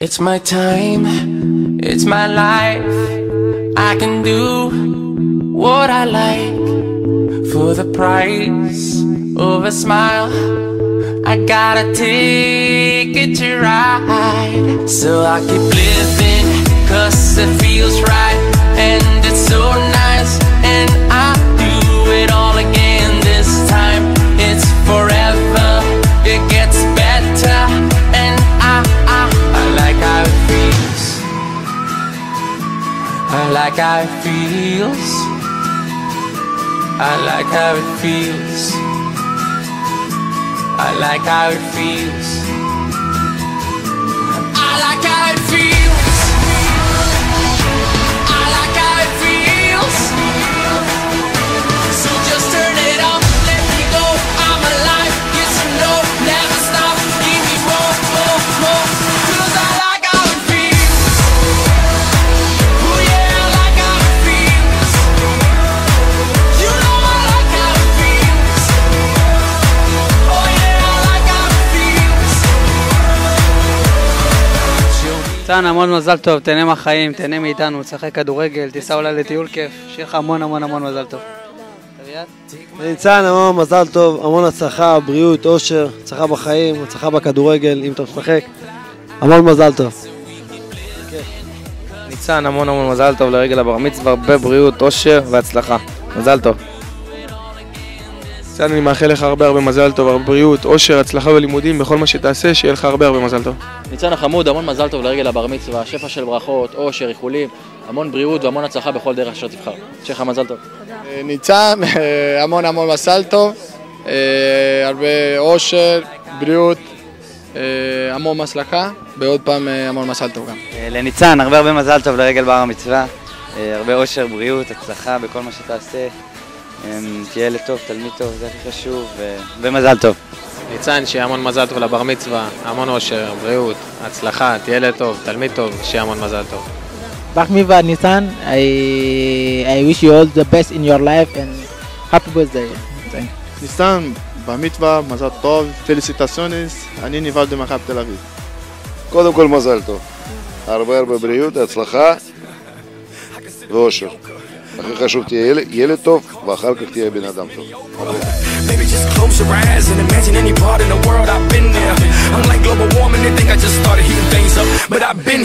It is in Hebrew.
It's my time, it's my life. I can do what I like for the price of a smile. I got a ticket to ride, so I keep living 'cause it feels right and it's so nice, and I do it all again this time. It's forever, it gets better, and I like how it feels. I like how it feels. I like how it feels. I like how it feels. I like how it feels. I like how it feels. So just turn it up, let me go. I'm alive, yes or no, never stop. Give me more, more, more. 'Cause I like how it feels. Oh yeah, I like how it feels. You know I like how it feels. Oh yeah, I like how it feels. ניצן, המון מזל טוב, תהנה מהחיים, תהנה מאיתנו, תשחק כדורגל, תיסע אולי לטיול כיף, שיהיה לך המון המון המון מזל טוב. ניצן, המון מזל טוב, המון הצלחה, בריאות, אושר, הצלחה בחיים, הצלחה בכדורגל, אם אתה משחק, המון מזל טוב. ניצן, המון המון מזל טוב לרגל הבר מצווה, הרבה בריאות, אושר והצלחה. מזל טוב. ניצן, אני מאחל לך הרבה הרבה מזל טוב, הרבה בריאות, אושר, הצלחה בלימודים, בכל מה שתעשה, שיהיה לך הרבה הרבה מזל טוב. ניצן החמוד, המון מזל טוב לרגל הבר מצווה, שפע של ברכות, אושר, איחולים, המון בריאות והמון הצלחה בכל דרך אשר תבחר. שיהיה לך מזל טוב. ניצן, המון המון מזל טוב, הרבה אושר, בריאות, המון הצלחה, ועוד פעם המון מזל טוב גם. לניצן, הרבה הרבה מזל טוב לרגל בר המצווה, הרבה אושר, בריאות, הצלחה בכל מה שתעשה, תהיה לטוב, תלמיד טוב, זה הכי חשוב, ומזל טוב. ניצן, שיהיה המון מזל טוב לבר מצווה, המון אושר, בריאות, הצלחה, תהיה לטוב, תלמיד טוב, שיהיה המון מזל טוב. Bar Mitzvah, Nisan, I wish you all the best in your life and happy birthday. ניסן, בר מצווה, מזל טוב, פליסיטציונס, אני ניבל במכבי תל אביב. קודם כל מזל טוב, הרבה הרבה בריאות, הצלחה ואושר. הכי חשוב תהיה ילד טוב ואחר כך תהיה בן אדם טוב. Maybe just close your eyes and imagine any part in the world I've been there. I'm like global warming, they think I just started heating things up, but I've been